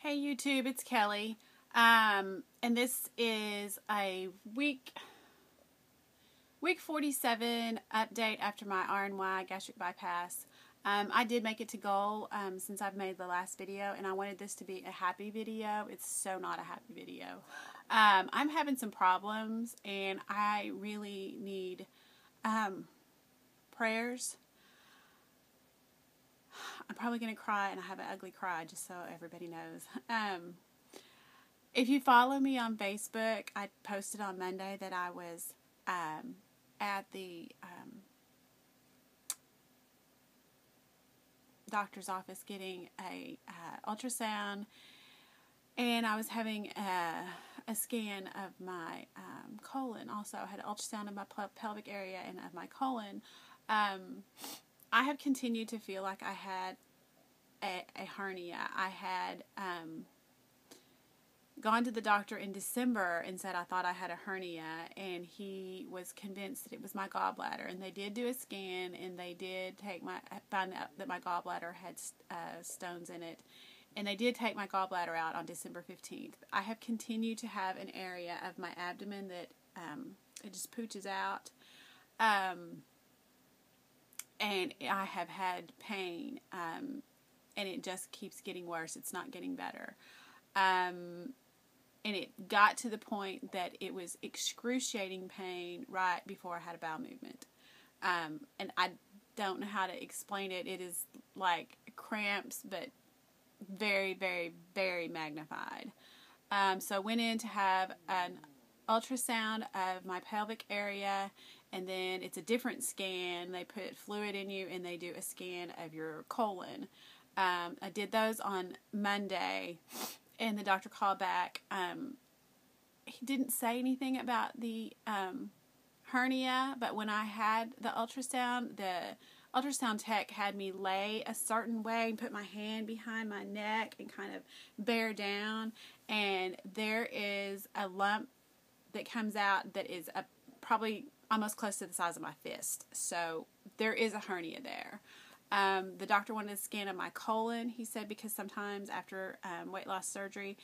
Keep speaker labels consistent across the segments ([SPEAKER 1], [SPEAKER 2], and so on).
[SPEAKER 1] Hey YouTube, it's Kelly. And this is a week 47 update after my RNY gastric bypass. I did make it to goal since I've made the last video, and I wanted this to be a happy video. It's so not a happy video. I'm having some problems, and I really need prayers. I'm probably going to cry, and I have an ugly cry, just so everybody knows. If you follow me on Facebook, I posted on Monday that I was at the doctor's office getting a ultrasound, and I was having a scan of my colon. Also, I had an ultrasound of my pelvic area and of my colon. I have continued to feel like I had a hernia. I had gone to the doctor in December and said I thought I had a hernia, and he was convinced that it was my gallbladder. And they did do a scan, and they did found out that my gallbladder had stones in it, and they did take my gallbladder out on December 15th. I have continued to have an area of my abdomen that it just pooches out. And I have had pain, and it just keeps getting worse. It's not getting better. And it got to the point that it was excruciating pain right before I had a bowel movement. And I don't know how to explain it. It is like cramps, but very, very, very magnified. So I went in to have an ultrasound of my pelvic area, and then it's a different scan. They put fluid in you, and they do a scan of your colon. I did those on Monday, and the doctor called back. He didn't say anything about the hernia, but when I had the ultrasound tech had me lay a certain way and put my hand behind my neck and kind of bear down, and there is a lump that comes out that is probably almost close to the size of my fist. So there is a hernia there. The doctor wanted a scan of my colon, he said, because sometimes after weight loss surgery,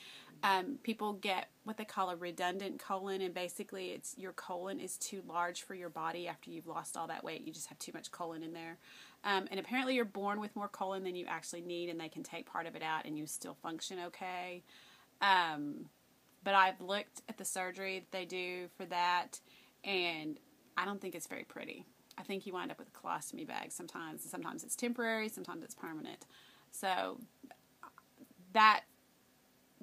[SPEAKER 1] people get what they call a redundant colon, and basically it's your colon is too large for your body after you've lost all that weight. You just have too much colon in there. And apparently you're born with more colon than you actually need, and they can take part of it out and you still function okay. But I've looked at the surgery that they do for that, and I don't think it's very pretty. I think you wind up with a colostomy bag sometimes. Sometimes it's temporary, sometimes it's permanent. So the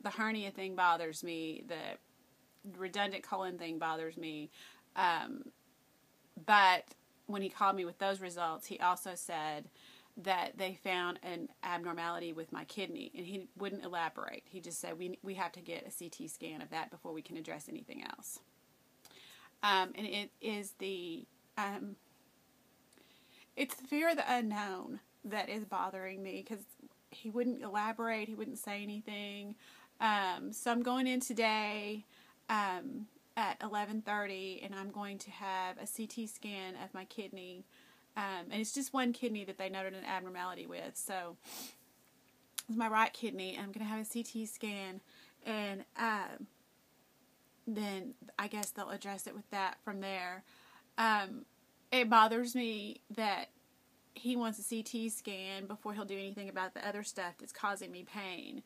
[SPEAKER 1] hernia thing bothers me. The redundant colon thing bothers me. But when he called me with those results, he also said that they found an abnormality with my kidney, and he wouldn't elaborate. He just said we have to get a CT scan of that before we can address anything else. And it is it's the fear of the unknown that is bothering me, because he wouldn't elaborate, he wouldn't say anything. So I'm going in today at 11:30, and I'm going to have a CT scan of my kidney. And it's just one kidney that they noted an abnormality with. So it's my right kidney. I'm going to have a CT scan, and then I guess they'll address it with that from there. It bothers me that he wants a CT scan before he'll do anything about the other stuff that's causing me pain.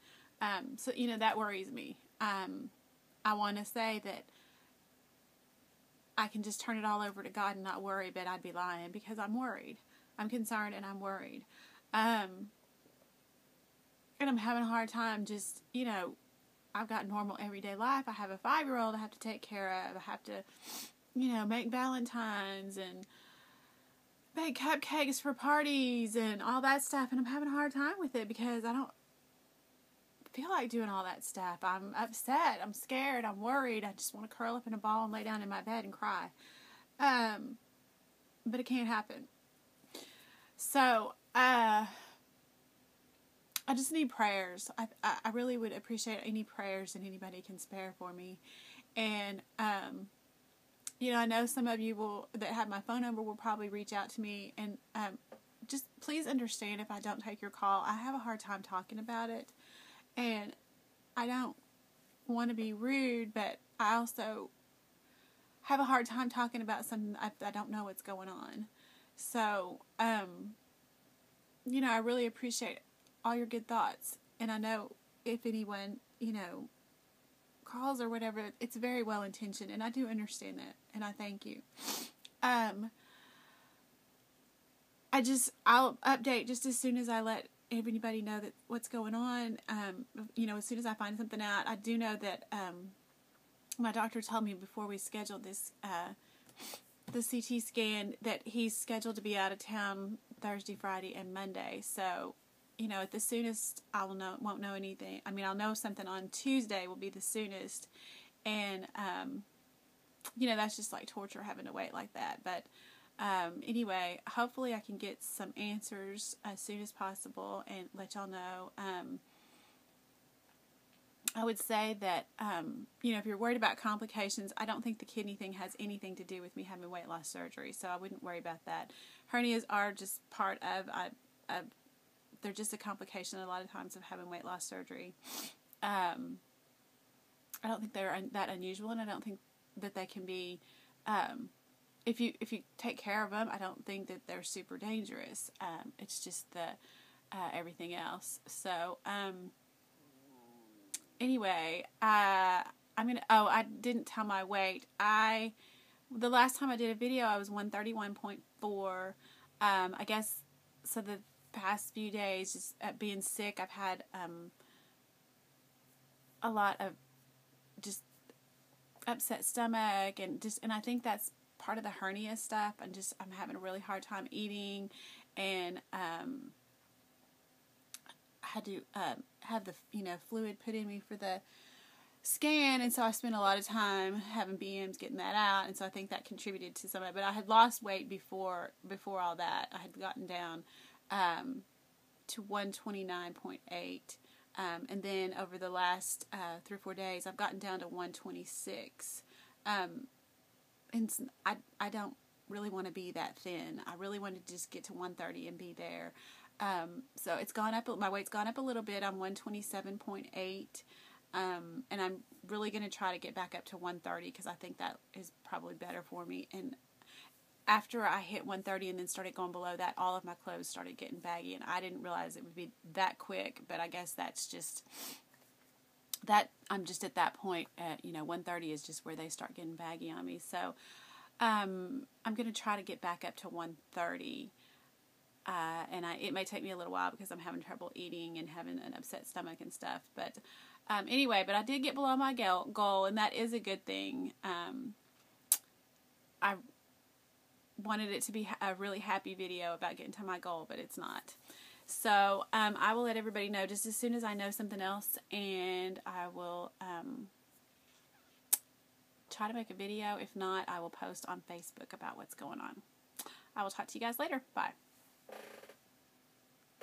[SPEAKER 1] So, that worries me. I want to say that I can just turn it all over to God and not worry, but I'd be lying, because I'm worried. I'm concerned and I'm worried. And I'm having a hard time just, I've got normal everyday life. I have a 5-year-old I have to take care of. I have to, make Valentine's and bake cupcakes for parties and all that stuff. And I'm having a hard time with it because I don't feel like doing all that stuff. I'm upset. I'm scared. I'm worried. I just want to curl up in a ball and lay down in my bed and cry. But it can't happen. So, I just need prayers. I really would appreciate any prayers that anybody can spare for me. And, I know some of you that have my phone number will probably reach out to me. And just please understand if I don't take your call. I have a hard time talking about it. And I don't want to be rude, but I also have a hard time talking about something I don't know what's going on. So, you know, I really appreciate all your good thoughts. And I know if anyone, you know, calls or whatever, it's very well intentioned, and I do understand that, and I thank you. I'll update just as soon as I let everybody know that what's going on. You know, as soon as I find something out. I do know that my doctor told me before we scheduled this the CT scan that he's scheduled to be out of town Thursday, Friday, and Monday. So, you know, at the soonest I won't know anything. I mean, I'll know something on Tuesday will be the soonest, and you know, that's just like torture having to wait like that. But anyway, hopefully I can get some answers as soon as possible and let y'all know. I would say that, you know, if you're worried about complications, I don't think the kidney thing has anything to do with me having weight loss surgery, so I wouldn't worry about that. Hernias are just part of, they're just a complication a lot of times of having weight loss surgery. I don't think they're that unusual, and I don't think that they can be, if you take care of them, I don't think that they're super dangerous. It's just the everything else. So, anyway, I didn't tell my weight. The last time I did a video, I was 131.4. I guess, so the past few days, just being sick, I've had a lot of just upset stomach, and I think that's part of the hernia stuff. I'm having a really hard time eating, and I had to have the fluid put in me for the scan, and so I spent a lot of time having BMs getting that out, and so I think that contributed to some of it. But I had lost weight before all that. I had gotten down to 129.8, and then over the last 3 or 4 days, I've gotten down to 126. And I don't really want to be that thin. I really want to just get to 130 and be there. So it's gone up. My weight's gone up a little bit. I'm 127.8. And I'm really going to try to get back up to 130 because I think that is probably better for me. And after I hit 130 and then started going below that, all of my clothes started getting baggy, and I didn't realize it would be that quick, but I guess that's just that I'm just at that point at, 130 is just where they start getting baggy on me. So, I'm going to try to get back up to 130. And it may take me a little while because I'm having trouble eating and having an upset stomach and stuff. But anyway, I did get below my goal, and that is a good thing. I wanted it to be a really happy video about getting to my goal, but it's not. So I will let everybody know just as soon as I know something else, and I will try to make a video. If not, I will post on Facebook about what's going on. I will talk to you guys later. Bye.